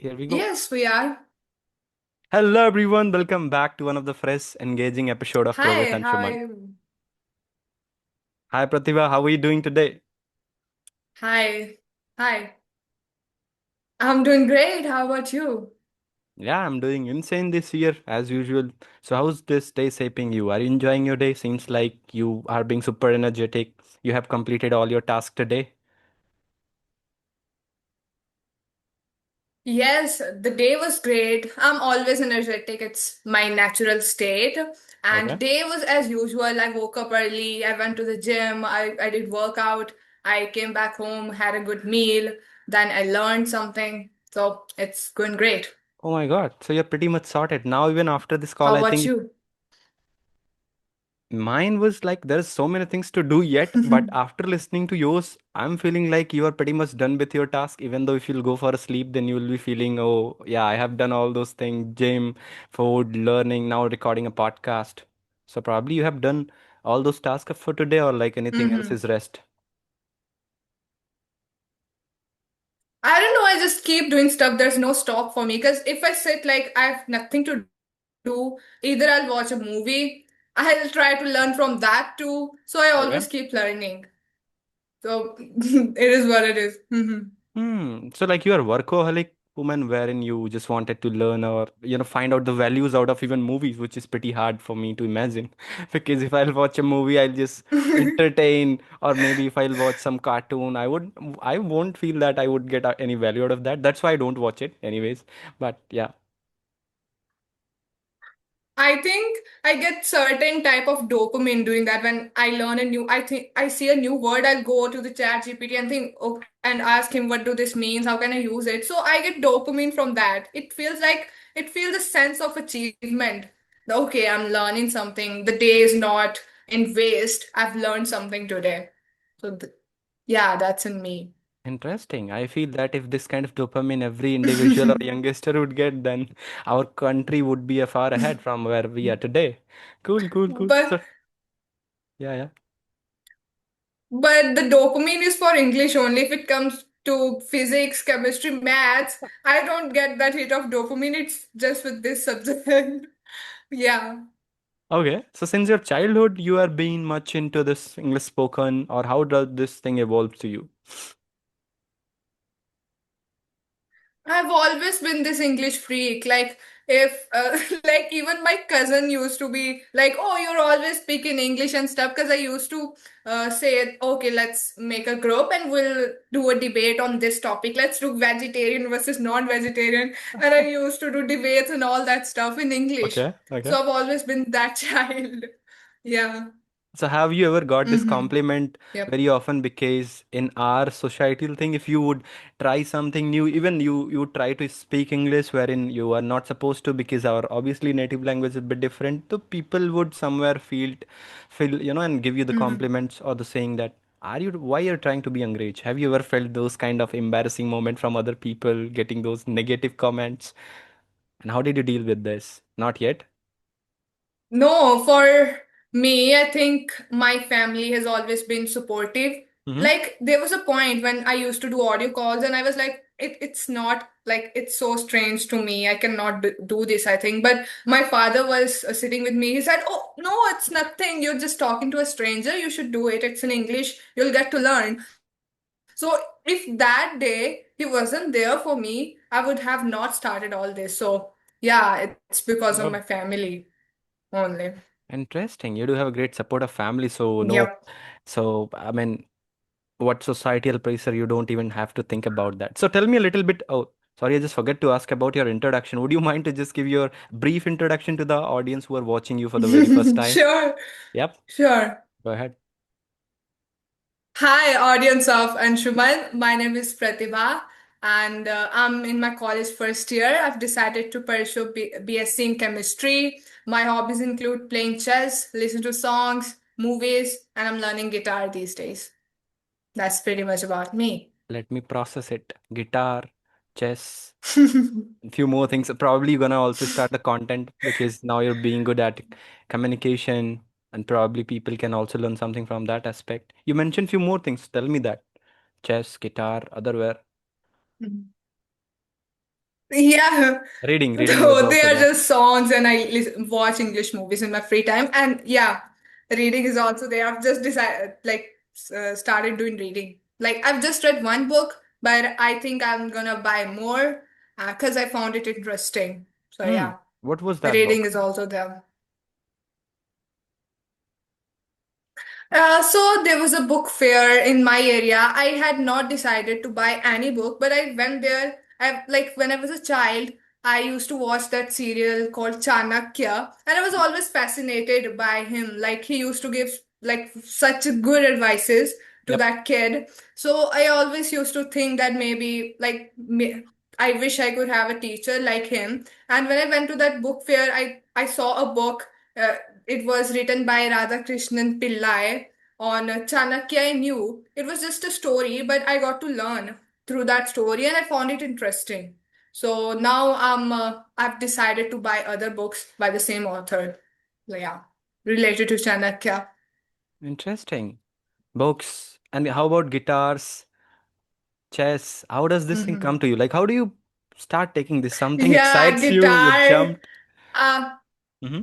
Here we go. Yes, we are. Hello, everyone. Welcome back to one of the fresh, engaging episode of Grow with Hi, how are Anshuman. you? Hi, Pratibha. How are you doing today? Hi. Hi. I'm doing great. How about you? Yeah, I'm doing insane this year as usual. So, how's this day shaping you? Are you enjoying your day? Seems like you are being super energetic. You have completed all your tasks today. Yes, the day was great. I'm always energetic. It's my natural state. And Okay. day was as usual. I woke up early. I went to the gym. I did workout. I came back home, had a good meal. Then I learned something. So it's going great. Oh my God. So, you're pretty much sorted. Now, even after this call, How I about think you? mine was like there's so many things to do yet, but after listening to yours, I'm feeling like you are pretty much done with your task. Even though if you'll go for a sleep, then you will be feeling, oh, yeah, I have done all those things, gym, food, learning, now recording a podcast. So probably you have done all those tasks for today, or like anything else Mhm. is rest. I don't know. I just keep doing stuff. There's no stop for me because if I sit like I have nothing to do, either I'll watch a movie, I'll try to learn from that too. So I Okay. always keep learning. So it is what it is. Mhm. So like you are workaholic woman wherein you just wanted to learn or find out the values out of even movies, which is pretty hard for me to imagine. Because if I'll watch a movie, I'll just entertain, or maybe if I'll watch some cartoon, I won't feel that I would get any value out of that. That's why I don't watch it anyways. But yeah. I think I get certain type of dopamine doing that when I learn a new, I think I see a new word, I'll go to the chat GPT and think, oh, and ask him what do this means, how can I use it? So I get dopamine from that. It feels a sense of achievement. Okay, I'm learning something. The day is not in waste. I've learned something today. So yeah, that's in me. Interesting. I feel that if this kind of dopamine every individual or youngster would get, then our country would be a far ahead from where we are today. Cool, cool, cool. But So yeah, yeah. But the dopamine is for English only. If it comes to physics, chemistry, maths, I don't get that hit of dopamine. It's just with this subject. Yeah. Okay, so since your childhood, you are being much into this English spoken, or how does this thing evolve to you? I've always been this English freak. Like, if, like, even my cousin used to be like, oh, you're always speaking English and stuff. Because I used to say, okay, let's make a group and we'll do a debate on this topic. Let's do vegetarian versus non-vegetarian. And I used to do debates and all that stuff in English. Okay, okay. So I've always been that child. Yeah. So have you ever got this Mm-hmm. compliment Yep. very often? Because in our societal thing, if you would try something new, even you try to speak English wherein you are not supposed to, because our obviously native language is a bit different, so people would somewhere feel and give you the Mm-hmm. compliments or the saying that are you why you're trying to be Angrej? Have you ever felt those kind of embarrassing moment from other people getting those negative comments? And how did you deal with this? Not yet. No, for me, I think my family has always been supportive. Mm-hmm. Like, there was a point when I used to do audio calls, and I was like, it's not like it's so strange to me. I cannot do this, I think. But my father was sitting with me. He said, oh, no, it's nothing. You're just talking to a stranger. You should do it. It's in English. You'll get to learn. So, if that day he wasn't there for me, I would have not started all this. So, yeah, it's because of Oh, my family only. interesting. You do have a great support of family, so no. Yep. So, I mean, what societal pressure, you don't even have to think about that. So, tell me a little bit. Oh, sorry, I just forgot to ask about your introduction. Would you mind to just give your brief introduction to the audience who are watching you for the very first time? Sure, Yep, sure. go ahead. Hi, audience of Anshuman. My name is Pratibha, and I'm in my college first year. I've decided to pursue BSc in chemistry. My hobbies include playing chess, listen to songs, movies, and I'm learning guitar these days. That's pretty much about me. Let me process it. Guitar, chess, few more things. Probably you're gonna also start the content because now you're being good at communication, and probably people can also learn something from that aspect. You mentioned few more things. Tell me that. Chess, guitar, otherwhere. Yeah. Reading was So they also are there. just songs, and I watch English movies in my free time. And yeah, reading is also there. I've just decided, like, started doing reading. Like, I've just read one book, but I think I'm gonna buy more because I found it interesting. So Hmm. yeah, What was that reading book? is also there. So there was a book fair in my area. I had not decided to buy any book, but I went there. Like when I was a child, I used to watch that serial called Chanakya, and I was always fascinated by him. Like he used to give like such good advices to Yep. that kid. So I always used to think that maybe I wish I could have a teacher like him. And when I went to that book fair, I saw a book. It was written by Radhakrishnan Pillai on Chanakya. I knew it was just a story, but I got to learn through that story, and I found it interesting. So now I've decided to buy other books by the same author. Yeah, related to Chanakya. Interesting. Books. And how about guitars, chess? How does this thing come Hmm. to you? Like, how do you start taking this? Something Yeah, excites you, you guitar. jumped. Uh, Mm-hmm.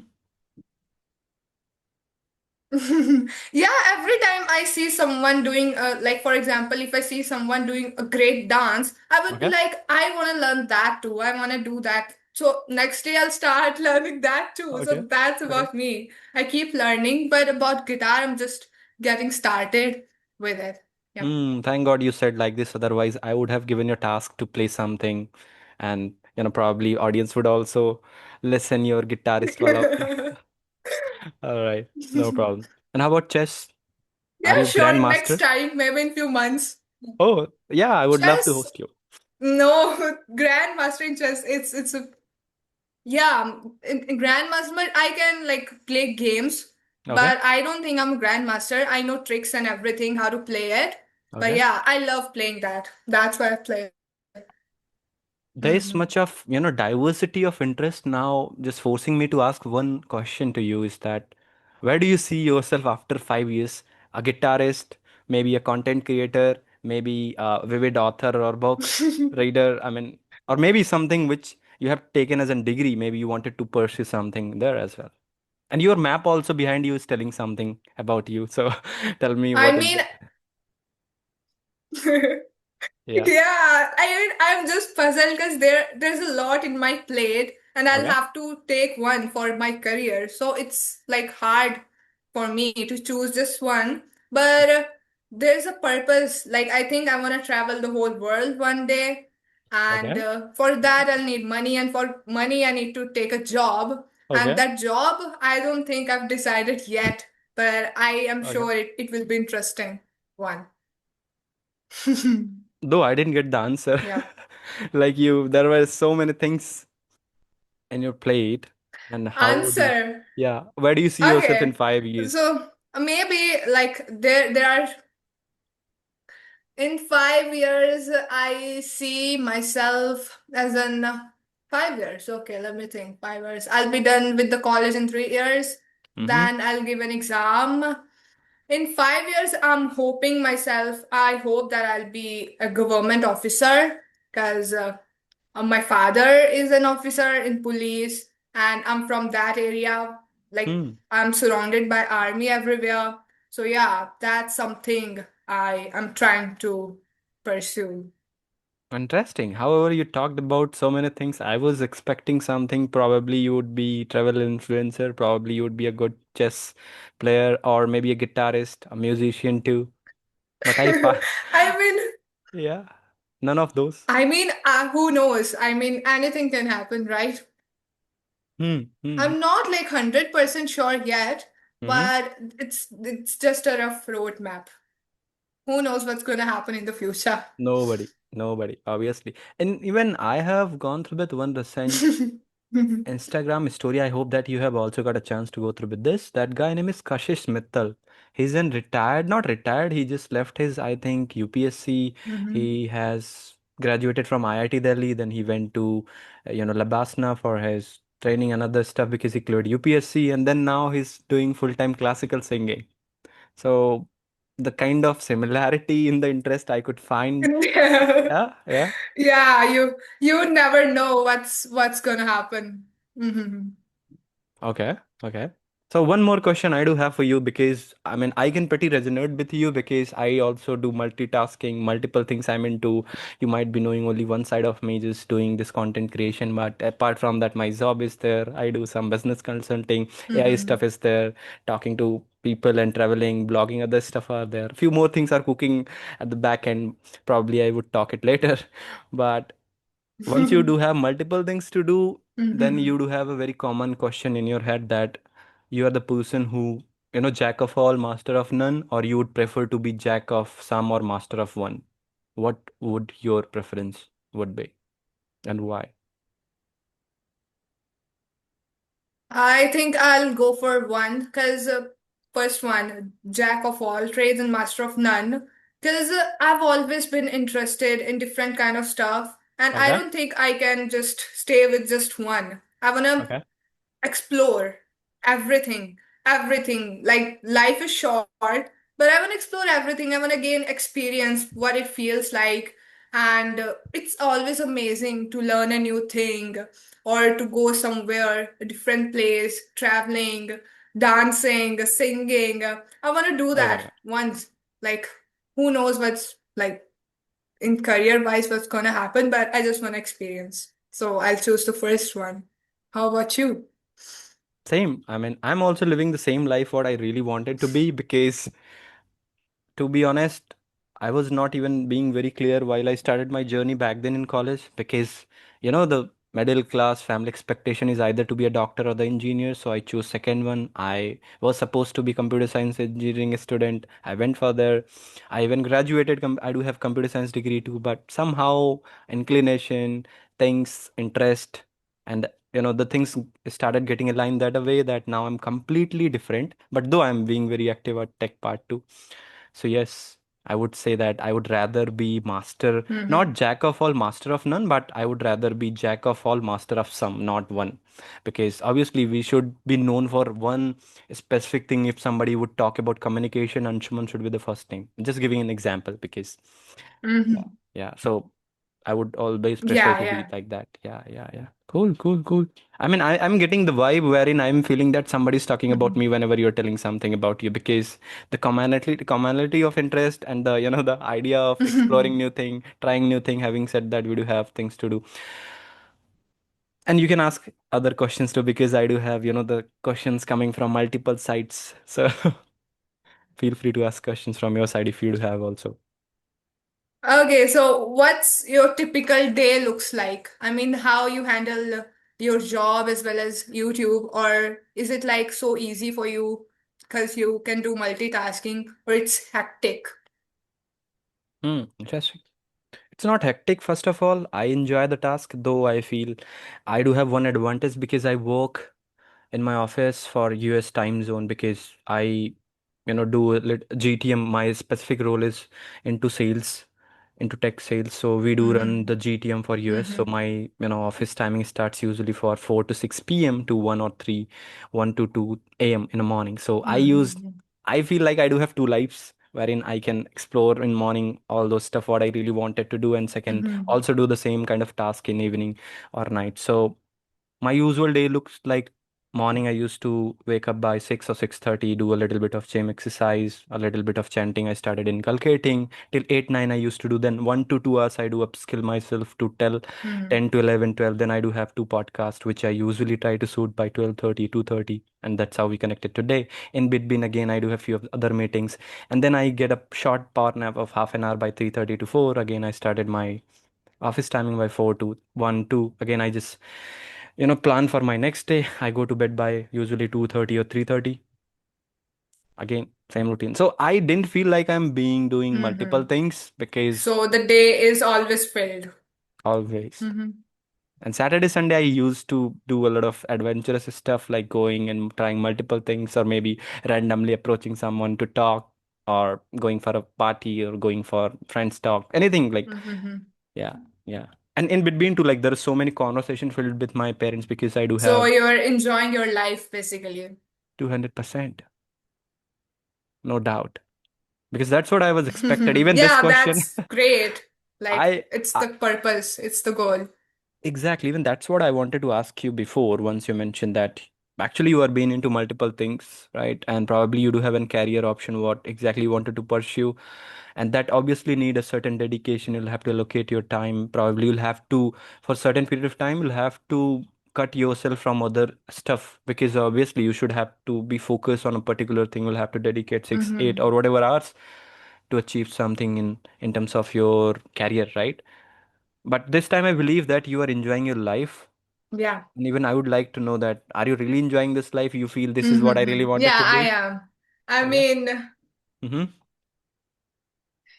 Yeah, every time I see someone doing, like for example, if I see someone doing a great dance, I would be Okay. like, I want to learn that too. I want to do that. So next day I'll start learning that too. Okay. So that's Okay. about me. I keep learning, but about guitar, I'm just getting started with it. Yep. Hmm. Thank God you said like this. Otherwise, I would have given you a task to play something, and probably audience would also listen your guitarist wala thing. All right. No problem. And how about chess? Are Yeah, you sure. Next grandmaster? time, maybe in few months. Oh, yeah, I would love to Chess? host you. No, grandmaster in chess. It's a Yeah, in Grandmaster, I can like play games, Okay. but I don't think I'm a Grandmaster. I know tricks and everything, how to play it. But Okay. yeah, I love playing that. That's why I play. There is Hmm. much of, diversity of interest now, just forcing me to ask one question to you is that where do you see yourself after 5 years? A guitarist, maybe a content creator, maybe a vivid author or book reader, I mean, or maybe something which you have taken as a degree, maybe you wanted to pursue something there as well. And your map also behind you is telling something about you. So tell me I what is mean, it? Yeah. yeah, I'm just puzzled because there's a lot in my plate, and I'll Okay. have to take one for my career. So it's like hard for me to choose just one. But there's a purpose. Like I think I want to travel the whole world one day, and Okay. for that I'll need money, and for money I need to take a job. And Okay. that job, I don't think I've decided yet, but I am Okay. sure it will be interesting one. Though I didn't get the answer. Yeah. Like you, there were so many things in your plate. And how would you, Answer. yeah, where do you see yourself in Okay. 5 years? So maybe like there are in 5 years I see myself as in 5 years. Okay, let me think. 5 years. I'll be done with the college in 3 years. Mm-hmm. Then I'll give an exam. In 5 years, I'm hoping myself, I hope that I'll be a government officer because my father is an officer in police, and I'm from that area. Like, Hmm. I'm surrounded by army everywhere. So, yeah, that's something I am trying to pursue. Interesting. However, you talked about so many things. I was expecting something. Probably you would be travel influencer. Probably you would be a good chess player, or maybe a guitarist, a musician too. But I mean, yeah, none of those. who knows? I mean, anything can happen, right? Hmm. Hmm. I'm not like 100% sure yet, Hmm. but it's just a rough roadmap. Who knows what's going to happen in the future? Nobody, obviously. And even I have gone through that one recent Instagram story. I hope that you have also got a chance to go through with this. That guy name is Kashish Mittal. He's an retired, not retired, he just left his, I think, UPSC. Mhm. He has graduated from IIT Delhi, then he went to, Labasna for his training and other stuff because he cleared UPSC, and then now he's doing full-time classical singing. So the kind of similarity in the interest I could find. Yeah, yeah. Yeah, you would never know what's gonna happen. Hmm. Okay, okay. So one more question I do have for you, because I mean I can pretty resonate with you because I also do multitasking, multiple things I'm into. You might be knowing only one side of me, just doing this content creation, but apart from that, my job is there. I do some business consulting, AI Hmm. stuff is there, talking to people and traveling, blogging, other stuff are there. Few more things are cooking at the back end. Probably I would talk it later, but once you do have multiple things to do, then Hmm. you do have a very common question in your head that you are the person who, jack of all, master of none, or you would prefer to be jack of some or master of one. What would your preference would be, and why? I think I'll go for one because first one, jack of all trades and master of none. Because I've always been interested in different kind of stuff, and I Okay, don't think I can just stay with just one. I wanna okay, explore everything, everything. Like life is short, but I want to explore everything. I want to gain experience, what it feels like. And it's always amazing to learn a new thing or to go somewhere, a different place, traveling, dancing, singing. I want to do okay, that okay. once. Like, who knows what's like in career wise, what's going to happen, but I just want to experience. So I'll choose the first one. How about you? Same. I mean, I'm also living the same life what I really wanted to be, because to be honest, I was not even being very clear while I started my journey back then in college, because the middle class family expectation is either to be a doctor or the engineer. So I chose second one. I was supposed to be computer science engineering student. I went for there. I even graduated. I do have computer science degree too, but somehow inclination, things, interest, and the things started getting aligned that way that now I'm completely different. But though I'm being very active at tech part too. So yes, I would say that I would rather be master, not Mm-hmm. jack of all, master of none, but I would rather be jack of all, master of some, not one. Because obviously we should be known for one specific thing. If somebody would talk about communication, Anshuman should be the first name. Just giving an example because yeah, Mm-hmm. yeah. So I would always prefer Yeah, to be yeah. like that. Yeah, yeah, yeah. Cool, cool, cool. I mean, I'm getting the vibe wherein I'm feeling that somebody's talking about Mhm. me whenever you're telling something about you, because the commonality of interest and the idea of exploring new thing, trying new thing. Having said that, we do have things to do, and you can ask other questions too, because I do have the questions coming from multiple sides. So feel free to ask questions from your side if you do have also. Okay, so what's your typical day looks like? I mean, how you handle your job as well as YouTube, or is it like so easy for you because you can do multitasking, or it's hectic? Interesting. It's not hectic, first of all. I enjoy the task, though I feel I do have one advantage because I work in my office for US time zone, because I, do GTM. My specific role is into sales, into tech sales. So we do run Mm-hmm. the GTM for US. So Mm-hmm. my, office timing starts usually for 4 to 6 p.m. to 1 or 3, 1 to 2 a.m. in the morning. So Mm-hmm. I feel like I do have two lives wherein I can explore in morning all those stuff what I really wanted to do, and second Mm-hmm. also do the same kind of task in evening or night. So my usual day looks like morning I used to wake up by 6 or 6:30, do a little bit of gym exercise, a little bit of chanting I started inculcating till 8 9 I used to do. Then 1 to 2 hours I do upskill myself to tell Mm-hmm. 10 to 11 12. Then I do have two podcasts which I usually try to shoot by 12:30 2:30, and that's how we connected today. In between again I do have few of other meetings, and then I get a short power nap of half an hour by 3:30 to 4. Again I started my office timing by 4 to 1 2. Again I just plan for my next day. I go to bed by usually 2:30 or 3:30. Again same routine. So I didn't feel like I'm being doing multiple Mm-hmm. things, because So the day is always filled. always. Mm-hmm. And Saturday Sunday I used to do a lot of adventurous stuff, like going and trying multiple things, or maybe randomly approaching someone to talk, or going for a party, or going for friends talk, anything like. Mm-hmm. Yeah, yeah. And in between too, like there are so many conversations filled with my parents, because I do So have you're enjoying your life basically. 200%, no doubt. Because that's what I was expected. Even this Yeah, question, that's great. Like, I, it's I the purpose, it's the goal. exactly, even that's what I wanted to ask you before. Once you mentioned that actually you are being into multiple things, right? And probably you do have a career option, what exactly you wanted to pursue, and that obviously need a certain dedication. You'll have to allocate your time. Probably you'll have to, for certain period of time, you'll have to cut yourself from other stuff, because obviously you should have to be focused on a particular thing. You'll have to dedicate 6 8 or Mm-hmm. whatever hours to achieve something in terms of your career, right? But this time I believe that you are enjoying your life. Yeah. And even I would like to know that, are you really enjoying this life? You feel this is what I really Mm-hmm. wanted Yeah, to I do? am. I Okay. mean, Mm-hmm.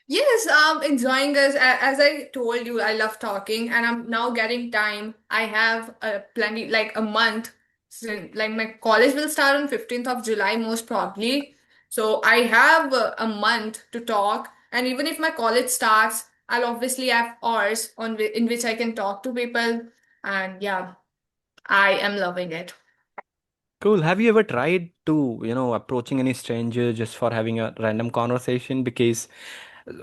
yes, I'm enjoying this. As I told you, I love talking, and I'm now getting time. I have plenty, like a month. Since, like my college will start on 15th of July, most probably. So I have a month to talk, and even if my college starts, I'll obviously have hours in which I can talk to people, and yeah, I am loving it. Cool. Have you ever tried to, approaching any stranger just for having a random conversation? Because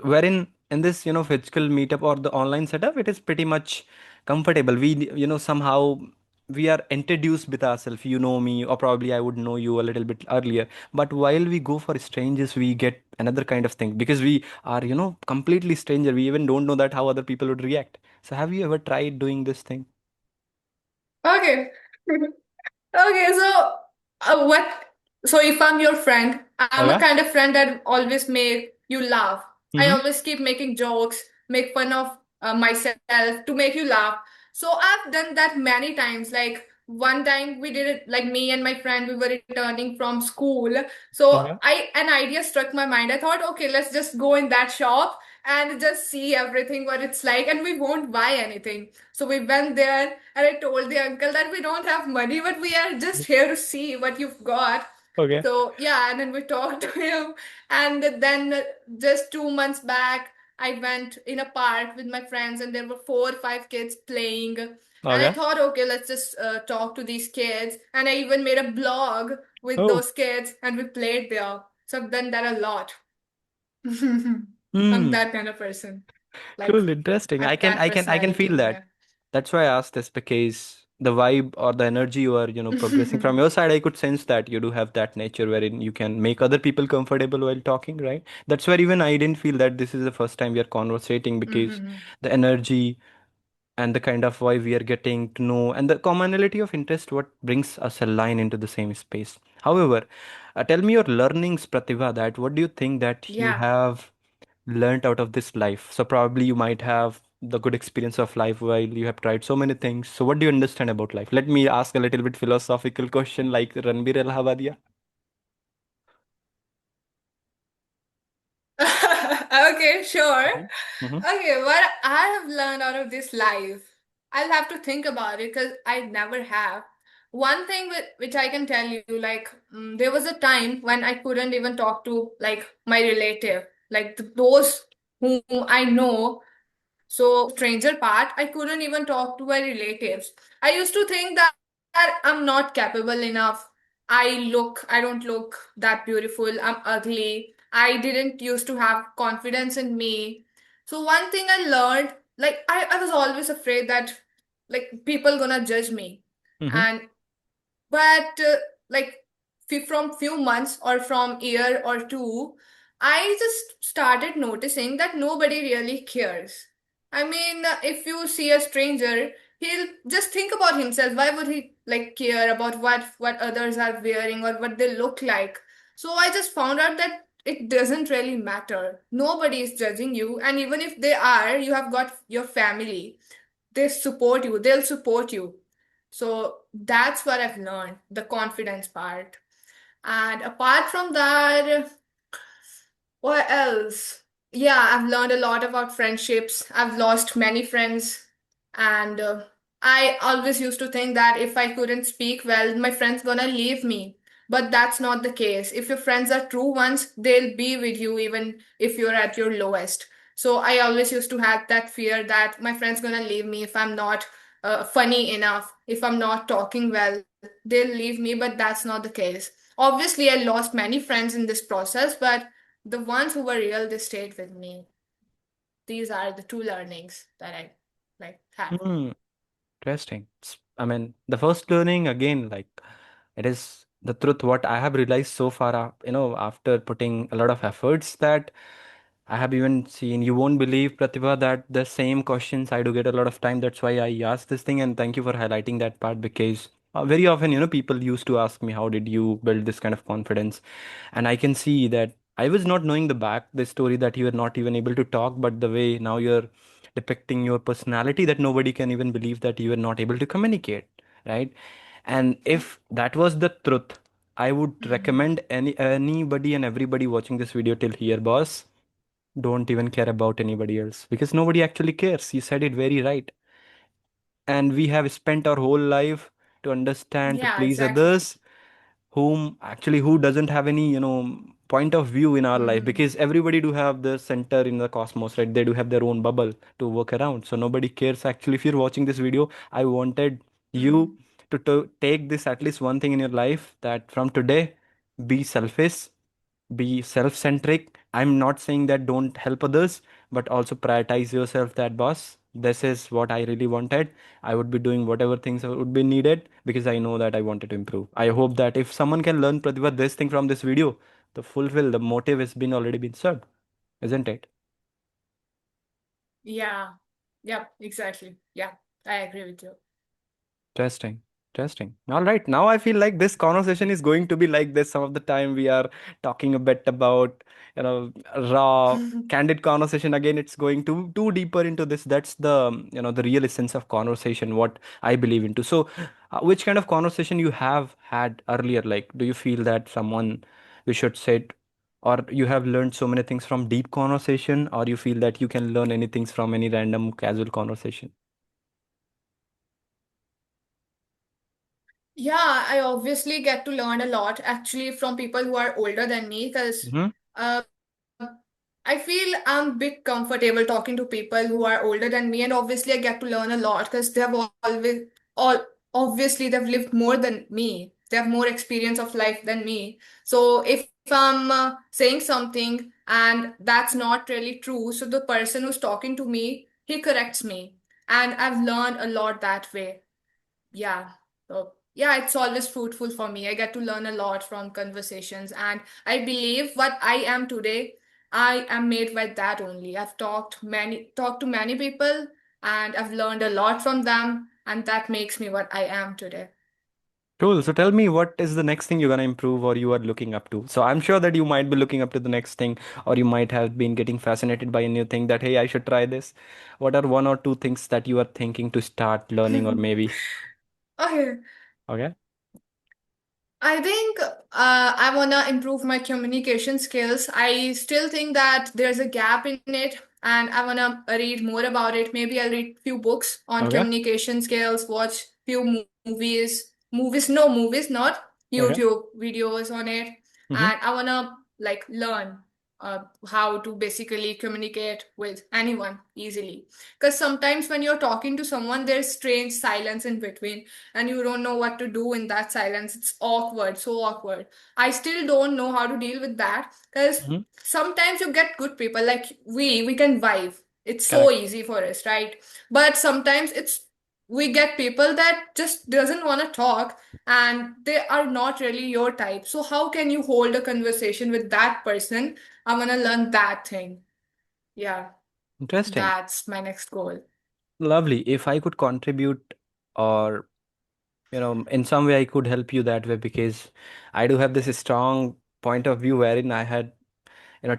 wherein in this, physical meetup or the online setup, it is pretty much comfortable. We, somehow we are introduced with ourselves. You know me, or probably I would know you a little bit earlier. But while we go for strangers, we get another kind of thing because we are, completely stranger. We even don't know that how other people would react. So have you ever tried doing this thing? Okay. Okay, so what? So if I'm your friend, I'm a Okay. kind of friend that always make you laugh. I Mm-hmm. always keep making jokes, make fun of myself to make you laugh. So I've done that many times. Like one time we did it, like me and my friend, we were returning from school. So Okay. I an idea struck my mind. I thought, okay, let's just go in that shop and just see everything what it's like, and we won't buy anything. So we went there and I told the uncle that we don't have money, but we are just here to see what you've got. Okay. So yeah, and then we talked to him. And then just 2 months back, I went in a park with my friends, and there were 4 or 5 kids playing. And I Okay. thought, okay, let's just talk to these kids. And I even made a blog with Oh. those kids, and we played there. So I've done that a lot. I'm Hmm. that kind of person. Like, Cool, interesting. I I've can that I can I can feel personality. that. That's why I asked this, because the vibe or the energy you are, progressing Yeah. from your side, I could sense that you do have that nature wherein you can make other people comfortable while talking, right? That's where even I didn't feel that this is the first time we are conversating, because Mhm. the energy and the kind of vibe we are getting to know and the commonality of interest what brings us a line into the same space. However, tell me your learnings, Pratibha, that what do you think that you Yeah. have learned out of this life? So probably you might have the good experience of life while you have tried so many things. So what do you understand about life? Let me ask a little bit philosophical question like Ranbir Allahabadia. Okay, sure. Mhm. Mhm. Okay, what I have learned out of this life, I'll have to think about it because I never have. One thing which I can tell you, like, there was a time when I couldn't even talk to like my relative, like those whom I know. So stranger part, I couldn't even talk to my relatives. I used to think that I'm not capable enough. I don't look that beautiful. I'm ugly. I didn't used to have confidence in me. So one thing I learned, like I was always afraid that like people gonna judge me. Mhm. And but like from few months or from year or two, I just started noticing that nobody really cares. I mean, if you see a stranger, he'll just think about himself. Why would he like care about what others are wearing or what they look like? So I just found out that it doesn't really matter. Nobody is judging you, and even if they are, you have got your family. They support you, they'll support you. So that's what I've learned, the confidence part. And apart from that, what else? Yeah, I've learned a lot about friendships. I've lost many friends. And I always used to think that if I couldn't speak well, my friend's gonna leave me. But that's not the case. If your friends are true ones, they'll be with you even if you're at your lowest. So I always used to have that fear that my friend's gonna leave me if I'm not funny enough, if I'm not talking well, they'll leave me. But that's not the case. Obviously, I lost many friends in this process, but the ones who were real, they stayed with me. These are the two learnings that I like had. Hmm. Interesting. I mean, the first learning again, like it is the truth. What I have realized so far, after putting a lot of efforts, that I have even seen, you won't believe, Pratibha, that the same questions I do get a lot of time. That's why I asked this thing, and thank you for highlighting that part because very often, people used to ask me, how did you build this kind of confidence? And I can see that I was not knowing the story that you were not even able to talk, but the way now you're depicting your personality that nobody can even believe that you are not able to communicate, right? And if that was the truth, I would Mhm. recommend anybody and everybody watching this video till here, boss, don't even care about anybody else because nobody actually cares. You said it very right. And we have spent our whole life to understand, to Yeah, please exactly. others, who doesn't have any point of view in our life, Hmm. because everybody do have the center in the cosmos, right? They do have their own bubble to work around, so nobody cares. Actually, if you're watching this video, I wanted you Hmm. to take this at least one thing in your life, that from today, be selfish, be self-centric. I'm not saying that don't help others, but also prioritize yourself, that boss, this is what I really wanted. I would be doing whatever things would be needed because I know that I wanted to improve. I hope that if someone can learn, Pratibha, this thing from this video, the motive has been already been served, isn't it? Yeah. Yep, exactly. Yeah, I agree with you. Interesting. Interesting. All right. Now I feel like this conversation is going to be like this. Some of the time we are talking a bit about, raw, candid conversation. Again, it's going too deeper into this. That's the real essence of conversation, what I believe into. So, which kind of conversation you have had earlier? Like, do you feel that someone we should sit, or you have learned so many things from deep conversation, or you feel that you can learn anything from any random casual conversation? Yeah, I obviously get to learn a lot actually from people who are older than me because Mm-hmm. uh, I feel I'm a bit comfortable talking to people who are older than me, and obviously I get to learn a lot because they have always all obviously they've lived more than me. They have more experience of life than me. So if I'm saying something and that's not really true, so the person who's talking to me, he corrects me, and I've learned a lot that way. Yeah. So, yeah, it's always fruitful for me. I get to learn a lot from conversations, and I believe what I am today, I am made by that only. I've talked to many people, and I've learned a lot from them, and that makes me what I am today. Cool. So tell me, what is the next thing you're gonna improve or you are looking up to? So I'm sure that you might be looking up to the next thing, or you might have been getting fascinated by a new thing that, hey, I should try this. What are one or two things that you are thinking to start learning, or maybe? Okay. Okay. I think I want to improve my communication skills. I still think that there's a gap in it, and I want to read more about it. Maybe I'll read few books on Okay. communication skills, watch few movies, not Okay. YouTube videos on it, Mm-hmm. and I want to like learn how to basically communicate with anyone easily. Because sometimes when you're talking to someone, there's strange silence in between and you don't know what to do in that silence. It's awkward, so awkward. I still don't know how to deal with that because Mm-hmm. sometimes you get good people like we can vibe. It's so Correct. easy for us, right? But sometimes it's we get people that just doesn't want to talk and they are not really your type. So how can you hold a conversation with that person? I want to learn that thing. Yeah, Interesting. that's my next goal. Lovely. If I could contribute, or in some way I could help you that way, because I do have this strong point of view wherein I had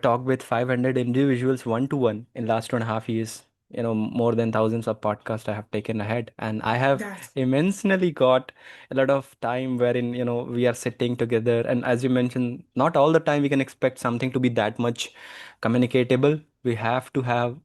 talked with 500 individuals one to one in last 2.5 years. More than thousands of podcasts I have taken ahead, and I have That's immensely got a lot of time wherein we are sitting together, and as you mentioned, not all the time we can expect something to be that much communicatable. We have to have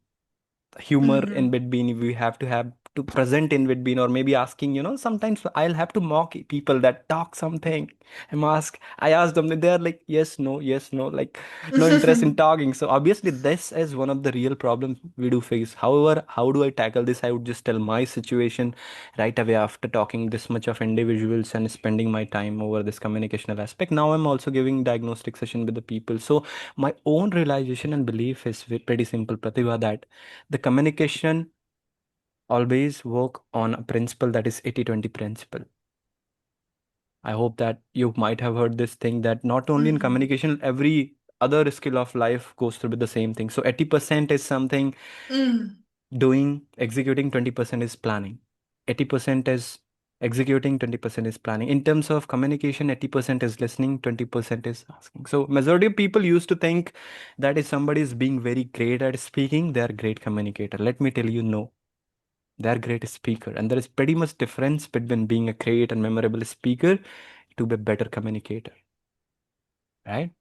humor in hmm between, we have to have to present in between, or maybe asking, sometimes I'll have to mock people that talk something. I ask them, they are like, yes, no, yes, no, like no interest in talking. So obviously, this is one of the real problems we do face. However, how do I tackle this? I would just tell my situation right away after talking this much of individuals and spending my time over this communicational aspect. Now I'm also giving diagnostic session with the people. So my own realization and belief is pretty simple, Pratibha, that the communication always work on a principle that is 80-20 principle. I hope that you might have heard this thing that not only in Mhm. communication, every other skill of life goes through with the same thing. So 80% is something Mm. doing, executing, 20% is planning. 80% is executing, 20% is planning. In terms of communication, 80% is listening, 20% is asking. So majority of people used to think that if somebody is being very great at speaking, they are great communicator. Let me tell you, no, they are great speaker. And there is pretty much difference between being a great and memorable speaker to be a better communicator, right?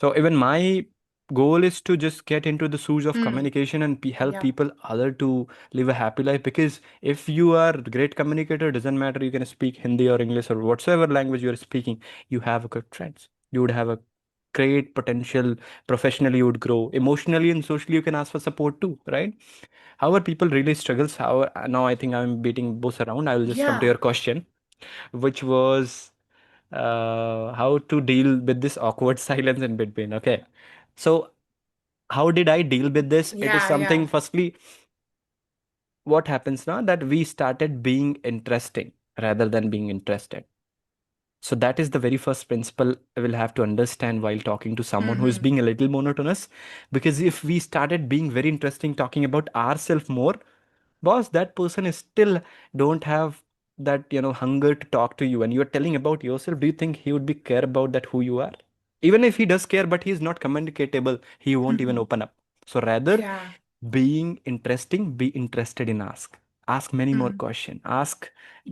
So even my goal is to just get into the shoes of Mm. communication and help Yeah. people other to live a happy life. Because if you are a great communicator, doesn't matter you can speak Hindi or English or whatsoever language you are speaking, you have good friends. You would have a great potential. Professionally, you would grow. Emotionally and socially, you can ask for support too, right? However, people really struggles. How now I think I'm beating both around. I will just come to Yeah. your question, which was how to deal with this awkward silence in between. Okay. So, how did I deal with this? It is Yeah. something, Yeah. firstly, what happens now that we started being interesting rather than being interested. So, that is the very first principle I will have to understand while talking to someone who is Mhm. being a little monotonous. Because if we started being very interesting, talking about ourselves more, boss, that person is still don't have that hunger to talk to you, and you're telling about yourself. Do you think he would be care about that who you are? Even if he does care, but he's not communicatable, he won't even Mhm. open up. So rather, Yeah. being interesting, be interested in ask many more Mhm. question, ask,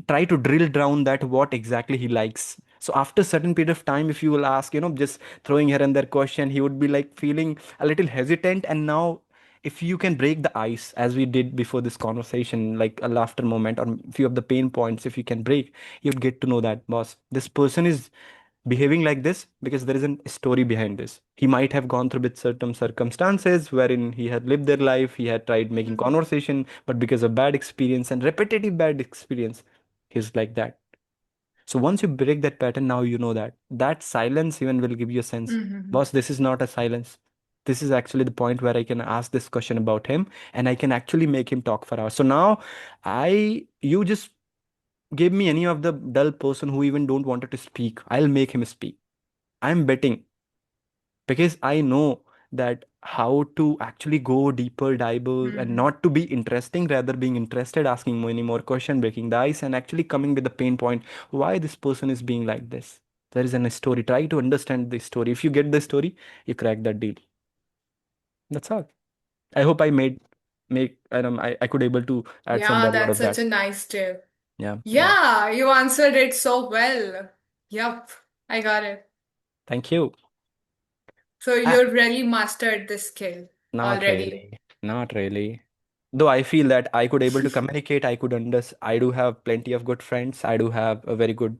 try to drill down that what exactly he likes. So after certain period of time, if you will ask, just throwing here and there question, he would be like feeling a little hesitant. And now if you can break the ice as we did before this conversation, like a laughter moment or few of the pain points, if you can break, you'd get to know that, boss, this person is behaving like this because there is a story behind this. He might have gone through with certain circumstances wherein he had lived their life, he had tried making Mhm. conversation, but because of bad experience and repetitive bad experience, he's like that. So once you break that pattern, now you know that that silence even will give you a sense, Mhm. boss, this is not a silence. This is actually the point where I can ask this question about him and I can actually make him talk for hours. So now you just give me any of the dull person who even don't wanted to speak. I'll make him speak. I'm betting because I know that how to actually go deeper, dive, and Mhm. not to be interesting, rather being interested, asking many more questions, breaking the ice, and actually coming with the pain point. Why this person is being like this? There is a story. Try to understand the story. If you get the story, you crack that deal. That's all. I hope I made make I could able to add some Yeah, value out that's of such that. a nice tip. Yeah, yeah. Yeah, you answered it so well. Yup, I got it. Thank you. So you've really mastered this skill Not already. really. Not really. Though I feel that I could able to communicate, I could understand. I do have plenty of good friends. I do have a very good,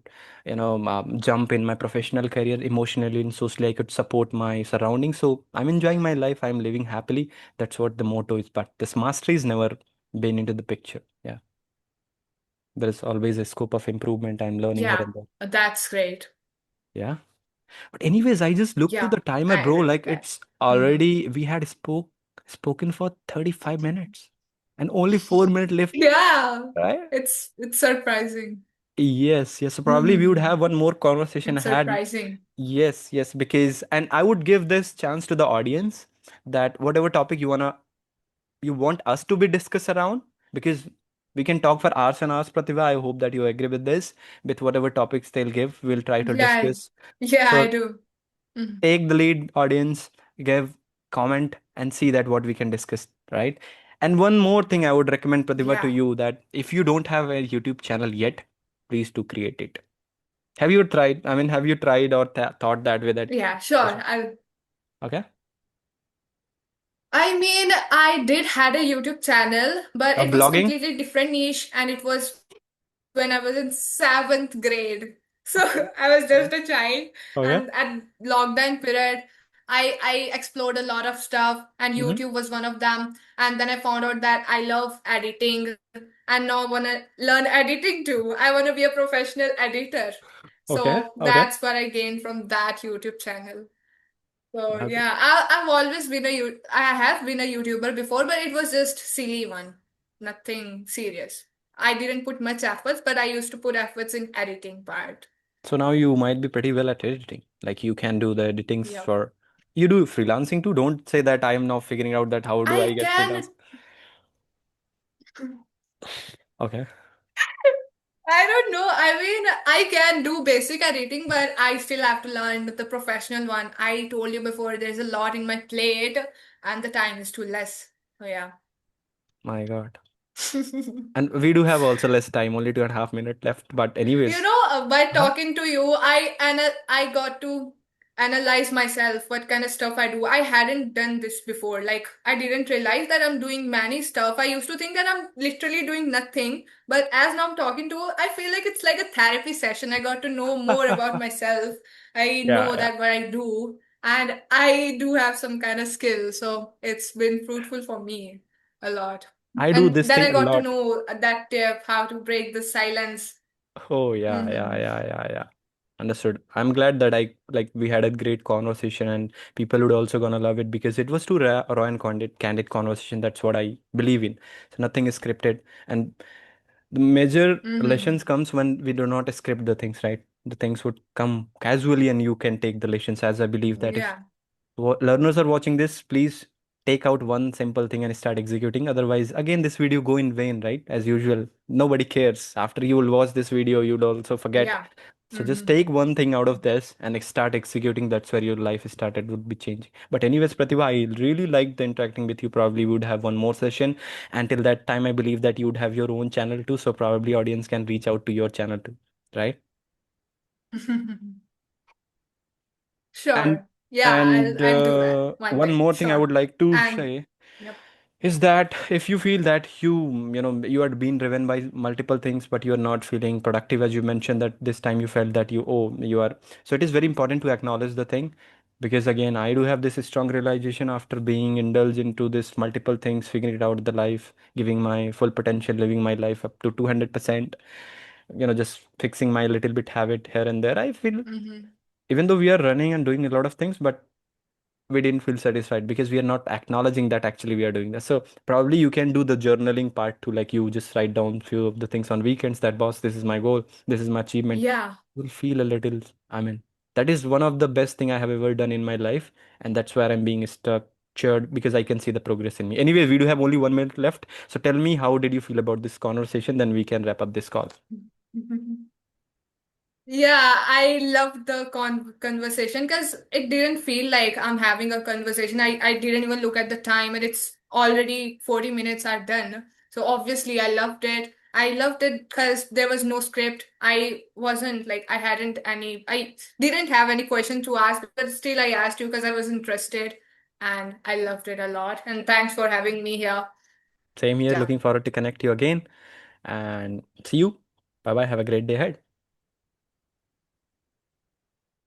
jump in my professional career, emotionally and socially. I could support my surroundings. So I'm enjoying my life. I'm living happily. That's what the motto is. But this mastery has never been into the picture. Yeah. There is always a scope of improvement. I'm learning here Yeah, and there. that's great. Yeah. But anyways, I just looked to Yeah, the timer, I bro. rate Like that. it's Mhm. already we had spoken for 35 minutes and only 4 minutes left, Yeah, right? it's surprising. Yes, yes. So probably we would Hmm. have one more conversation It's ahead. surprising. Yes, yes, because and I would give this chance to the audience that whatever topic you want us to be discussed around, because we can talk for hours and hours, Pratibha. I hope that you agree with this. With whatever topics they'll give, we'll try to Yeah, discuss. yeah, I So do. Mhm. take the lead, audience, give comment and see that what we can discuss, right? And one more thing I would recommend, Pratibha, to Yeah, you, that if you don't have a YouTube channel yet, please do create it. Have you tried? I mean, have you tried or thought that way that yeah, sure. I should? I'll Okay. I mean, I did had a YouTube channel, but it was Blogging? completely different niche, and it was when I was in seventh grade. So I was Okay. just a child, Okay. and at lockdown period, I explored a lot of stuff, and Mm-hmm. YouTube was one of them. And then I found out that I love editing, and now I wanna learn editing too. I wanna be a professional editor. Okay. So Okay. that's what I gained from that YouTube channel. So That's yeah, I've always been I have been a YouTuber before, but it was just silly one, nothing serious. I didn't put much efforts, but I used to put efforts in editing part. so now you might be pretty well at editing. Like you can do the editings Yep. for you do freelancing too. Don't say that I am now figuring out that how do I I get freelance. can, Okay. I don't know. I mean, I can do basic editing, but I still have to learn the professional one. I told you before, there's a lot in my plate, and the time is too less. So yeah. My God. And we do have also less time, only 2.5 minutes left. But You anyways. know, by Uh-huh. talking to you, I got to analyze myself, what kind of stuff I do. I hadn't done this before. Like I didn't realize that I'm doing many stuff. I used to think that I'm literally doing nothing, but as now I'm talking to you, I feel like it's like a therapy session. I got to know more about myself. I Yeah, know yeah. that what I do, and I do have some kind of skill, so it's been fruitful for me a lot. I do And this then thing I a got to lot. know that tip, how to break the silence. Oh yeah, yeah, Mm-hmm. yeah, yeah, yeah. Understood. I'm glad that I like we had a great conversation and people would also gonna love it because it was too raw and candid conversation. That's what I believe in. So nothing is scripted, and the major Mm-hmm. lessons comes when we do not script the things, right? The things would come casually, and you can take the lessons. As I believe that if Yeah. learners are watching this, please take out one simple thing and start executing. Otherwise, again, this video go in vain, right? As usual, nobody cares. After you will watch this video, you'll also forget. Yeah. So just Mm-hmm. take one thing out of this and start executing. That's where your life started would be changing. But anyways, Pratibha, I really liked the interacting with you. Probably would have one more session. Until that time, I believe that you would have your own channel too. So probably audience can reach out to your channel too, right? And Sure. Yeah, and I'll do that one one day. more thing I would Sure. like to And say yep. is that if you feel that you are being driven by multiple things but you are not feeling productive, as you mentioned that this time you felt that you are, so it is very important to acknowledge the thing, because again I do have this strong realization after being indulged into this multiple things, figuring it out the life, giving my full potential, living my life up to 200%, just fixing my little bit habit here and there. I feel Mm-hmm. even though we are running and doing a lot of things, but we didn't feel satisfied because we are not acknowledging that actually we are doing that. So probably you can do the journaling part too, like you just write down few of the things on weekends that boss, this is my goal, this is my achievement. Yeah. You'll feel a little, I mean, that is one of the best thing I have ever done in my life, and that's where I'm being structured because I can see the progress in me. Anyway, we do have only 1 minute left, so tell me how did you feel about this conversation, then we can wrap up this call. Yeah, I loved the conversation because it didn't feel like I'm having a conversation. I didn't even look at the time, and it's already 40 minutes are done. So obviously I loved it. I loved it because there was no script. I wasn't like I didn't have any question to ask, but still I asked you because I was interested, and I loved it a lot. And thanks for having me here. Same here, Yeah. looking forward to connect you again, and see you. Bye bye, have a great day ahead.